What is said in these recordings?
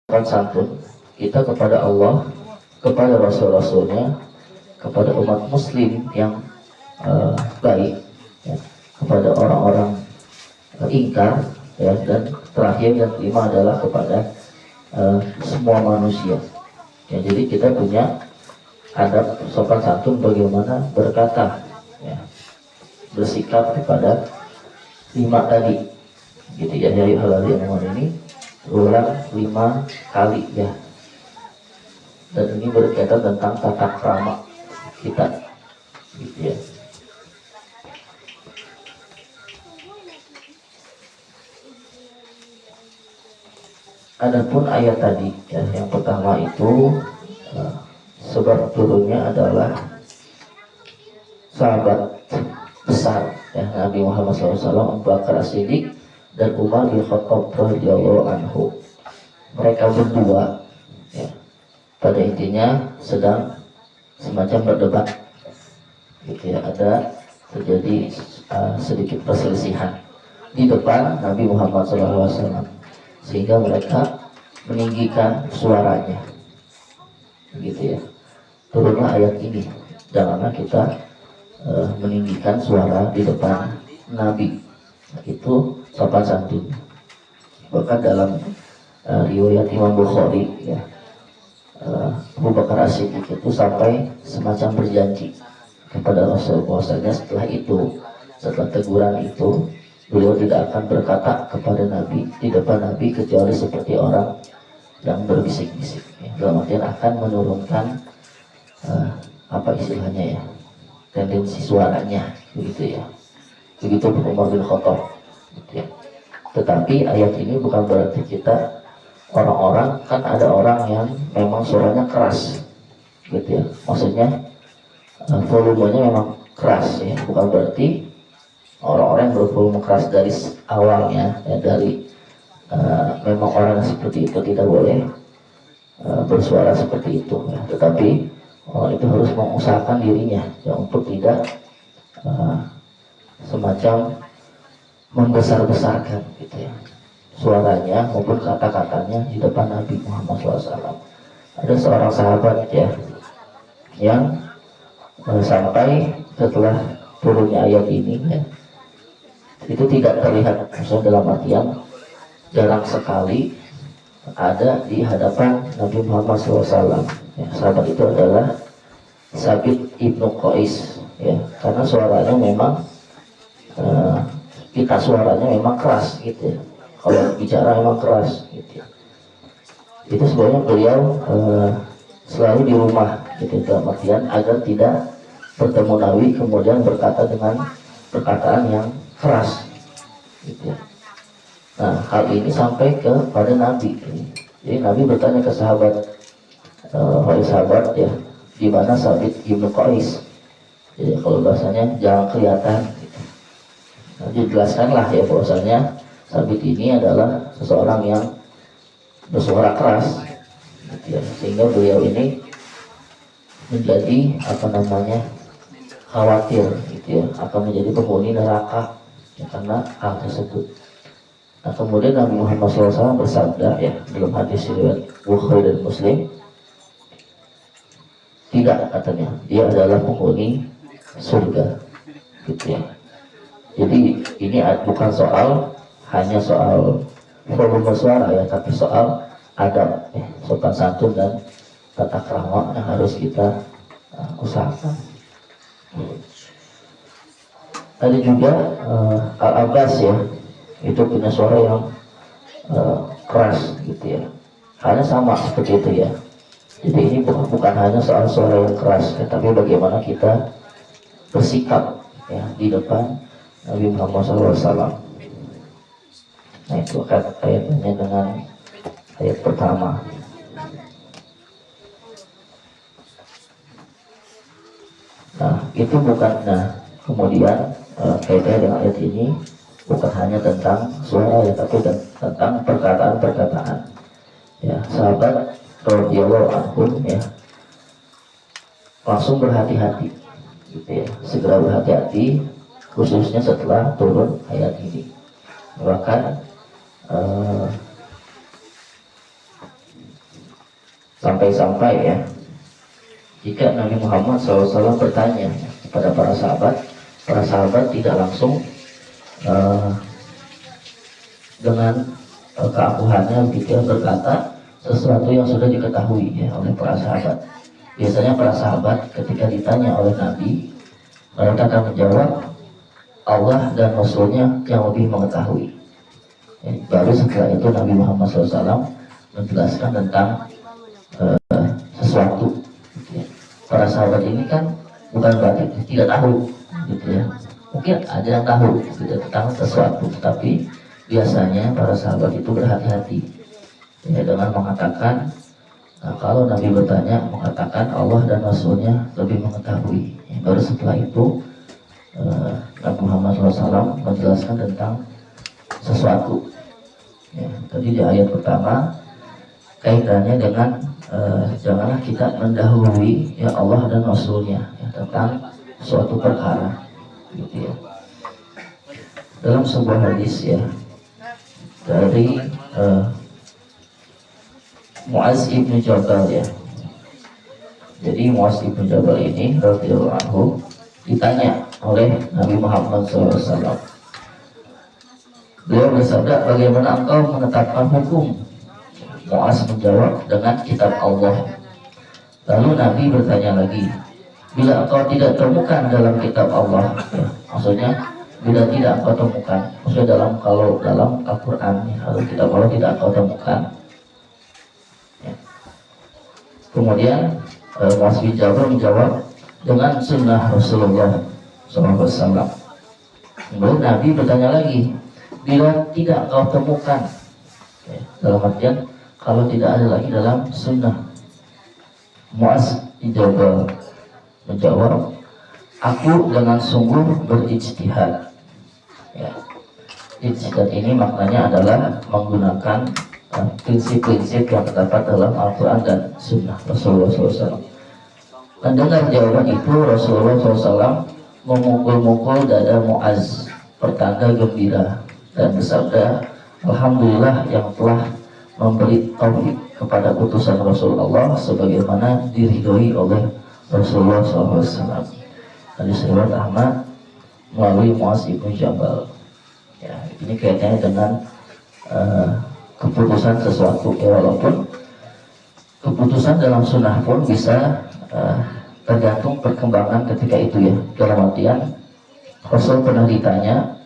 santun kita kepada Allah, kepada Rasul-Rasulnya, kepada umat muslim yang baik, ya, kepada orang-orang ingkar, ya, dan terakhir yang kelima adalah kepada semua manusia. Ya, jadi kita punya adab sopan santun bagaimana berkata, ya, bersikap kepada lima tadi, gitu ya. Dari hal yang ini ulang 5 kali, ya, dan ini berkaitan tentang tata krama kita, gitu ya. Adapun ayat tadi, ya, yang pertama itu sebab turunnya adalah sahabat besar, ya, Nabi Muhammad SAW, Abu Bakar As-Siddiq dan Umar bin Khattab radhiyallahu anhu. Mereka berdua, ya, pada intinya sedang semacam berdebat, gitu ya. Ada terjadi sedikit perselisihan di depan Nabi Muhammad SAW, sehingga mereka meninggikan suaranya, gitu ya. Turunlah ayat ini, janganlah kita meninggikan suara di depan Nabi, itu sopan santun. Bahkan dalam riwayat Imam Bukhari, ya, Abu Bakar As-Siddiq itu sampai semacam berjanji kepada Rasulullah bahwasanya setelah teguran itu, beliau tidak akan berkata kepada Nabi di depan Nabi kecuali seperti orang yang berbisik-bisik, ya. Dalam artian akan menurunkan apa istilahnya, ya, tendensi suaranya, begitu ya. Begitu Umar bin Khattab, gitu ya. Tetapi ayat ini bukan berarti kita orang-orang, kan ada orang yang memang suaranya keras, gitu ya. Maksudnya volumenya memang keras, ya. Bukan berarti orang-orang yang bervolume keras dari awalnya, ya, dari memang orang yang seperti itu tidak boleh bersuara seperti itu, ya. Tetapi orang itu harus mengusahakan dirinya, ya, untuk tidak semacam membesar-besarkan, gitu ya, suaranya maupun kata-katanya di depan Nabi Muhammad SAW. Ada seorang sahabat, ya, yang sampai setelah turunnya ayat ini, ya, itu tidak terlihat, maksudnya dalam artian jarang sekali ada di hadapan Nabi Muhammad SAW. Ya, sahabat itu adalah Sabit ibnu Qais, ya, karena suaranya memang kita suaranya memang keras, gitu ya. Kalau bicara memang keras, gitu ya. Itu sebenarnya beliau selalu di rumah, gitu, dalam artian agar tidak bertemu Nabi kemudian berkata dengan perkataan yang keras, gitu ya. Nah, hal ini sampai kepada Nabi. Jadi Nabi bertanya ke sahabat, wahai sahabat, ya, di mana Sabit ibnu Qais? Jadi kalau bahasanya jangan kelihatan, gitu. Nah, dijelaskanlah, ya, bahwasanya Sabit ini adalah seseorang yang bersuara keras, gitu ya. Sehingga beliau ini menjadi khawatir, gitu ya, akan menjadi penghuni neraka, ya, karena hal tersebut. Nah, kemudian Nabi Muhammad SAW bersabda, ya, dalam hadis riwayat Bukhari dan Muslim, tidak, katanya, dia adalah penghuni surga, gitu ya. Jadi ini bukan hanya soal volume suara, ya, tapi soal adab, ya, sopan santun dan tata krama yang harus kita usahakan. Ada juga Al-Abbas, ya, itu punya suara yang keras, gitu ya. Hanya sama seperti itu, ya. Jadi ini bukan hanya soal suara yang keras, ya, tapi bagaimana kita bersikap, ya, di depan Nabi Muhammad SAW. Nah, itu kaitannya dengan ayat pertama. Nah, itu bukan, kemudian kaitannya dengan ayat ini bukan hanya tentang suara, ya, tapi tentang perkataan-perkataan, ya. Sahabat radhiyallahu anhum, ya, langsung berhati-hati, gitu ya, segera berhati-hati, khususnya setelah turun ayat ini. Bahkan Sampai-sampai ya, jika Nabi Muhammad SAW bertanya kepada para sahabat tidak langsung dengan keakuhannya begitu berkata sesuatu yang sudah diketahui ya oleh para sahabat. Biasanya para sahabat ketika ditanya oleh Nabi, mereka akan menjawab Allah dan Rasulnya yang lebih mengetahui. Ya, baru setelah itu Nabi Muhammad SAW menjelaskan tentang sesuatu. Gitu ya. Para sahabat ini kan bukan berarti tidak tahu, gitu ya. Mungkin ada yang tahu gitu, tentang sesuatu, tetapi biasanya para sahabat itu berhati-hati ya, dengan mengatakan, nah, kalau Nabi bertanya mengatakan Allah dan Rasulnya lebih mengetahui. Ya, baru setelah itu Nabi Muhammad SAW menjelaskan tentang sesuatu. Ya, tadi di ayat pertama kaitannya dengan janganlah kita mendahului ya Allah dan Rasulnya ya, tentang suatu perkara, gitu ya. Dalam sebuah hadis ya dari Muaz ibnu Jabal ya. Jadi Muaz ibnu Jabal ini radhiyallahu anhu ditanya oleh Nabi Muhammad SAW. Beliau bersabda, bagaimana engkau menetapkan hukum? Muaz menjawab, dengan kitab Allah. Lalu Nabi bertanya lagi, bila engkau tidak temukan dalam kitab Allah, ya, maksudnya bila tidak engkau temukan, maksudnya kalau dalam Al-Quran atau kitab Allah tidak engkau temukan, ya. Kemudian Muaz bin Jabal menjawab, dengan sunnah Rasulullah SAW. Kemudian Nabi bertanya lagi, bila tidak engkau temukan, ya, dalam artian kalau tidak ada lagi dalam sunnah. Muaz bin Jabal menjawab, aku dengan sungguh berijtihad. Ya. Ijtihad ini maknanya adalah menggunakan prinsip-prinsip yang terdapat dalam Al-Quran dan Sunnah Rasulullah SAW. Mendengar jawaban itu, Rasulullah SAW memukul-mukul dada Muaz pertanda gembira dan bersabda, alhamdulillah yang telah memberi taufik kepada utusan Rasulullah sebagaimana diridhoi oleh Rasulullah SAW. Hadis riwayat Ahmad melalui Muaz ibnu Jabal. Ya, ini kaitannya dengan keputusan sesuatu. Ya, walaupun keputusan dalam sunnah pun bisa tergantung perkembangan ketika itu ya. Dalam artian Rasul pernah ditanya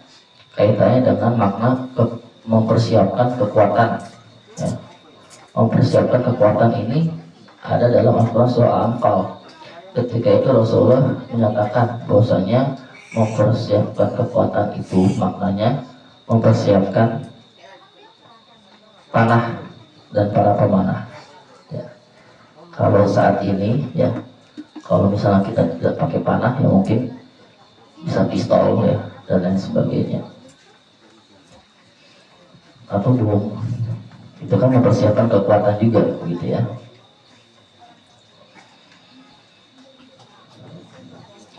kaitannya dengan makna mempersiapkan kekuatan. Ya. Mempersiapkan kekuatan ini ada dalam Al-Quran surah Al-Anfal. Ketika itu Rasulullah menyatakan bahwasanya mempersiapkan kekuatan itu maknanya mempersiapkan panah dan para pemanah. Ya. Kalau saat ini ya, kalau misalnya kita tidak pakai panah ya mungkin bisa pistol ya dan lain sebagainya. Atau bom, itu kan mempersiapkan kekuatan juga gitu ya.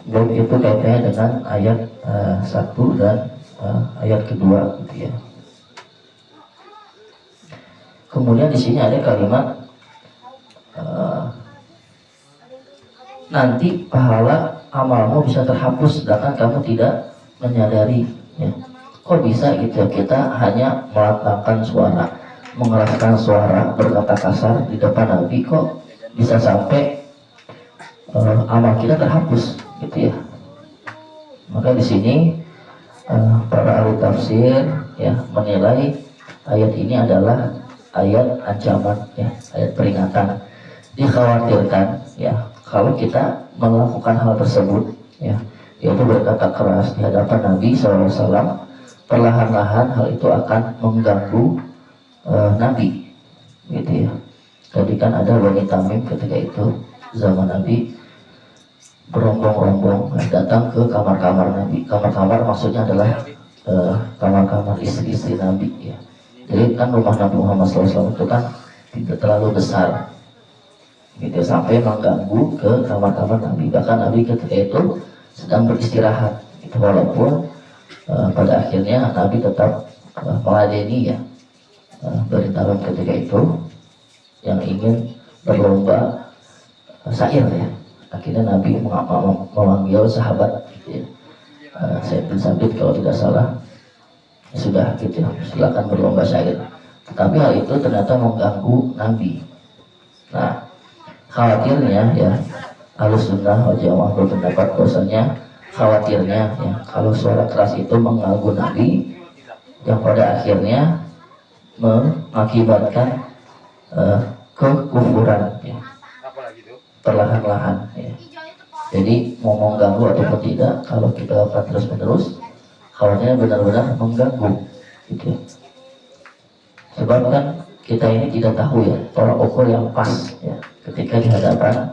Bom itu kaitannya dengan ayat 1 dan ayat kedua gitu ya. Kemudian di sini ada kalimat nanti pahala amalmu bisa terhapus sedangkan kamu tidak menyadari ya. Kok bisa gitu ya, kita hanya melantangkan suara, mengeraskan suara, berkata kasar di depan Nabi, kok bisa sampai amal kita terhapus gitu ya. Maka di sini para ahli tafsir ya menilai ayat ini adalah ayat ancaman ya, ayat peringatan. Dikhawatirkan ya kalau kita melakukan hal tersebut ya, yaitu berkata keras di hadapan Nabi SAW, perlahan-lahan hal itu akan mengganggu Nabi gitu ya. Tadi kan ada Bani Tamim ketika itu zaman Nabi berombong-rombong datang ke kamar-kamar Nabi. Kamar-kamar maksudnya adalah kamar-kamar istri-istri Nabi ya. Jadi kan rumah Nabi Muhammad SAW itu kan tidak terlalu besar gitu, sampai mengganggu ke kamar-kamar Nabi. Bahkan Nabi ketika itu sedang beristirahat gitu, walaupun pada akhirnya Nabi tetap meladeni ya Bani Tamim ketika itu yang ingin berlomba syair ya. Akhirnya Nabi memanggil sahabat gitu ya. Said bin Sabit kalau tidak salah, sudah gitu ya, silakan berlomba syair. Tapi hal itu ternyata mengganggu Nabi. Nah, khawatirnya ya, Ahlussunnah wal Jamaah berpendapat bahwasanya khawatirnya ya, kalau suara keras itu mengganggu Nabi, yang pada akhirnya mengakibatkan kekufuran ya, perlahan-lahan ya. Jadi mau mengganggu ataupun tidak, kalau kita lakukan terus-menerus, khawatirnya benar-benar mengganggu gitu. Sebab kan kita ini tidak tahu ya tolak ukur yang pas ya ketika di hadapan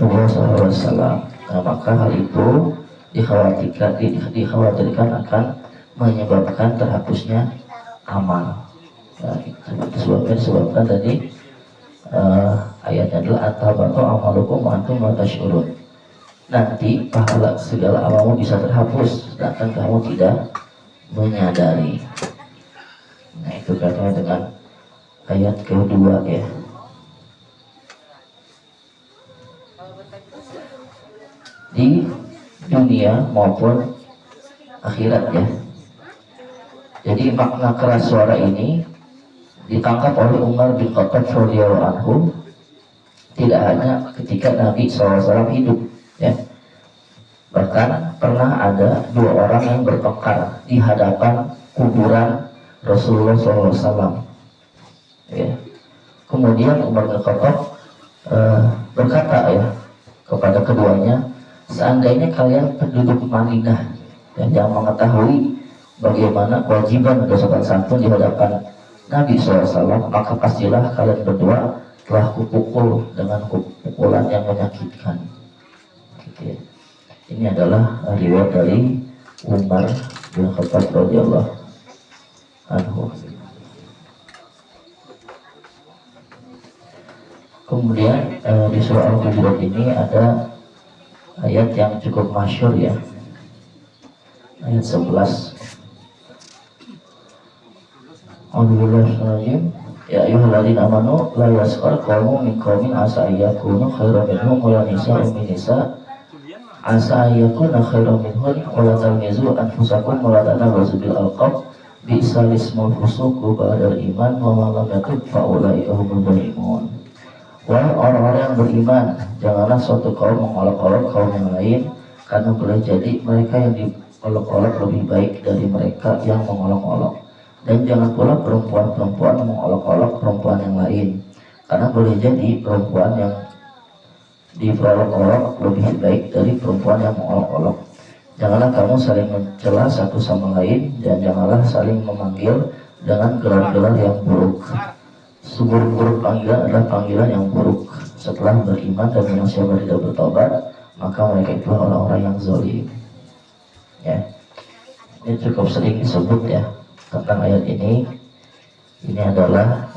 Nabi SAW. Nah, maka hal itu dikhawatirkan akan menyebabkan terhapusnya amal. Nah, itu disebabkan tadi ayatnya adalah at-tabatu amalukum wa antum la tash'urun. Nanti pahala segala amalmu bisa terhapus sedangkan kamu tidak menyadari. Nah, itu katanya dengan ayat kedua ya. Di dunia maupun akhirat ya. Jadi makna keras suara ini ditangkap oleh Umar bin Khattab radhiyallahu anhu tidak hanya ketika Nabi SAW hidup ya. Bahkan pernah ada dua orang yang bertengkar di hadapan kuburan Rasulullah SAW ya. Kemudian Umar bin Khattab berkata ya kepada keduanya, seandainya kalian penduduk Madinah yang mengetahui bagaimana kewajiban bersopan santun di hadapan Nabi SAW, maka pastilah kalian berdua telah kupukul dengan pukulan yang menyakitkan gitu ya. Ini adalah riwayat dari Umar bin Khattab radhiyallahu anhu. Kemudian di surah Al-Hujurat ini ada ayat yang cukup masyhur ya, ayat 11. A'udzubillahi ya ayyuhalladzina amanu la yaskhar qaumun min qaumin asa ayyakunu khairan minhum wa la nisa'un min nisa' asa ayyakuna khairan minhum wa la talmizu anfusakum wa la tanabazu bil alqab bi'sal ismul fusuqu ba'dal iman wa man lam yatub fa ulaika humul zalimun. Wahai orang-orang yang beriman, janganlah suatu kaum mengolok-olok kaum yang lain, karena boleh jadi mereka yang diolok-olok lebih baik dari mereka yang mengolok-olok. Dan jangan pula perempuan-perempuan mengolok-olok perempuan yang lain, karena boleh jadi perempuan yang diperolok-olok lebih baik dari perempuan yang mengolok-olok. Janganlah kamu saling mencela satu sama lain, dan janganlah saling memanggil dengan gelar-gelar yang buruk. Seburuk-buruk panggilan adalah panggilan yang buruk. Setelah beriman dan siapa tidak bertobat, maka mereka itu orang-orang yang zalim. Ya, ini cukup sering disebut ya tentang ayat ini. Ini adalah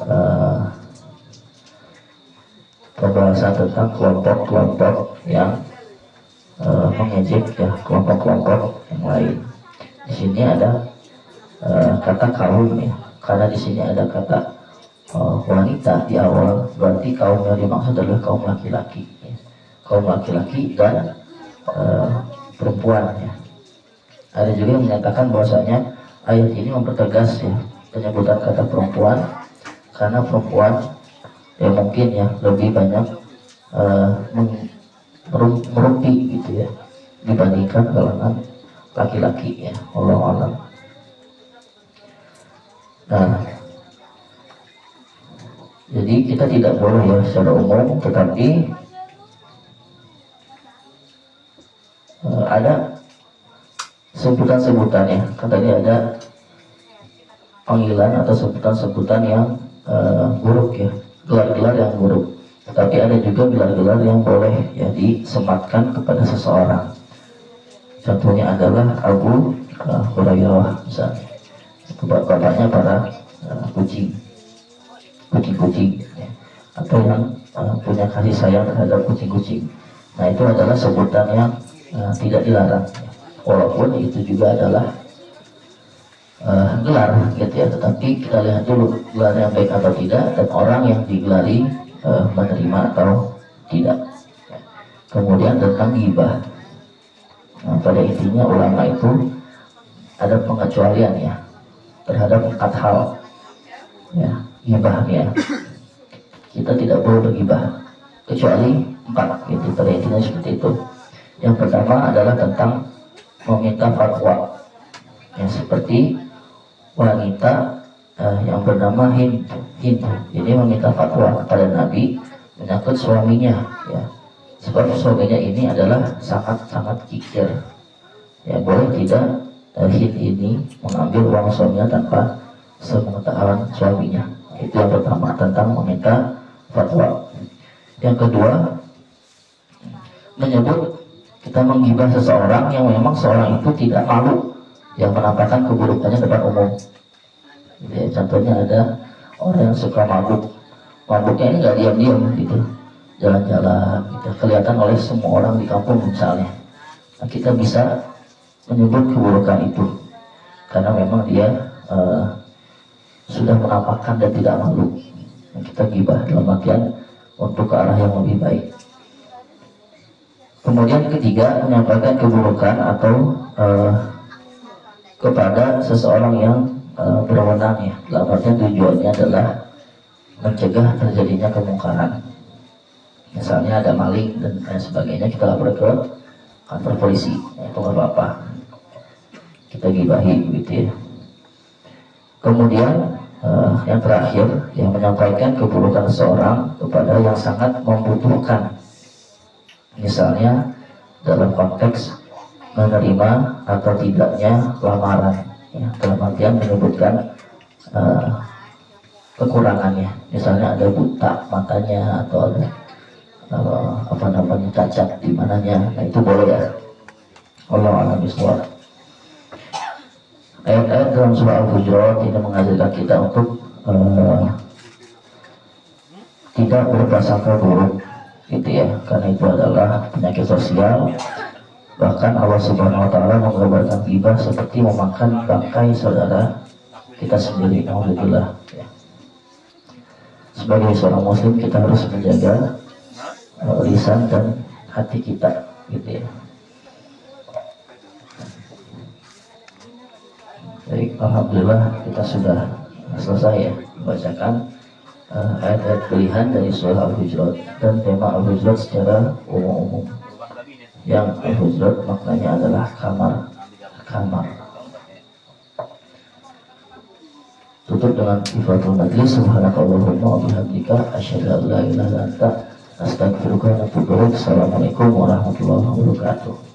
pembahasan tentang kelompok-kelompok yang mengejek ya kelompok-kelompok yang lain. Di sini ada kata kaum ya, karena di sini ada kata wanita di awal, berarti kaum yang dimaksud adalah kaum laki-laki ya. Kaum laki-laki dan perempuan ya. Ada juga yang menyatakan bahwasanya ayat ini mempertegas ya penyebutan kata perempuan, karena perempuan ya mungkin ya lebih banyak merumpi gitu ya dibandingkan kalangan laki-laki ya. Wallahu a'lam. Nah, jadi kita tidak boleh ya secara umum, tetapi ada sebutan-sebutan ya. Kan tadi ada panggilan atau sebutan-sebutan yang buruk ya, gelar-gelar yang buruk. Tetapi ada juga gelar-gelar yang boleh ya disematkan kepada seseorang. Contohnya adalah Abu Hurairah misalnya. Itu bapaknya para kucing-kucing ya. Atau yang punya kasih sayang terhadap kucing-kucing. Nah, itu adalah sebutan yang tidak dilarang ya. Walaupun itu juga adalah gelar gitu ya, tetapi kita lihat dulu gelar yang baik atau tidak, dan orang yang digelari menerima atau tidak. Kemudian tentang ghibah. Nah, pada intinya ulama itu ada pengecualian ya terhadap 4 hal. Ya, ghibahnya kita tidak boleh berghibah kecuali 4. Gitu, pada intinya seperti itu. Yang pertama adalah tentang meminta fatwa. Ya, seperti wanita yang bernama Hind. Ini meminta fatwa kepada Nabi menyangkut suaminya. Ya, sebab suaminya ini adalah sangat-sangat kikir. Ya, boleh tidak Hind ini mengambil uang suaminya tanpa sepengetahuan suaminya. Itu yang pertama, tentang meminta fatwa. Yang kedua, menyebut kita menggibah seseorang yang memang seorang itu tidak malu yang menampakkan keburukannya depan umum. Ya, contohnya ada orang yang suka mabuk. Mabuknya ini nggak diam-diam gitu, jalan-jalan gitu, kelihatan oleh semua orang di kampung misalnya. Nah, kita bisa menyebut keburukan itu karena memang dia sudah menampakkan dan tidak malu. Nah, kita gibah dalam artian untuk ke arah yang lebih baik. Kemudian ketiga, menyampaikan keburukan atau kepada seseorang yang berwenang ya. Dalam artian tujuannya adalah mencegah terjadinya kemungkaran. Misalnya ada maling dan lain sebagainya, kita lapor ke kantor polisi, ya, itu nggak apa-apa. Kita gibahi gitu ya. Kemudian yang terakhir, yang menyampaikan keburukan seseorang kepada yang sangat membutuhkan. Misalnya dalam konteks menerima atau tidaknya lamaran, ya, dalam artian menyebutkan kekurangannya. Misalnya ada buta matanya atau ada cacat di mananya. Nah, itu boleh ya. Allah a'lam bishawab. Ayat-ayat dalam surah Al-Hujurat ini mengajarkan kita untuk tidak berprasangka buruk, gitu ya, karena itu adalah penyakit sosial. Bahkan Allah Subhanahu Wa Taala menggambarkan ghibah seperti memakan bangkai saudara kita sendiri. Alhamdulillah. Ya. Sebagai seorang Muslim kita harus menjaga lisan dan hati kita, gitu ya. Baik, alhamdulillah kita sudah selesai ya membacakan ayat-ayat pilihan dari surah Al-Hujurat dan tema Al-Hujurat secara umum-umum. Yang Al-Hujurat maknanya adalah kamar. Tutup dengan ifatul majlis. Subhanakallahumma wa bihamdika asyhadu an la ilaha illa anta astaghfiruka wa atubu ilaik. Assalamualaikum warahmatullahi wabarakatuh.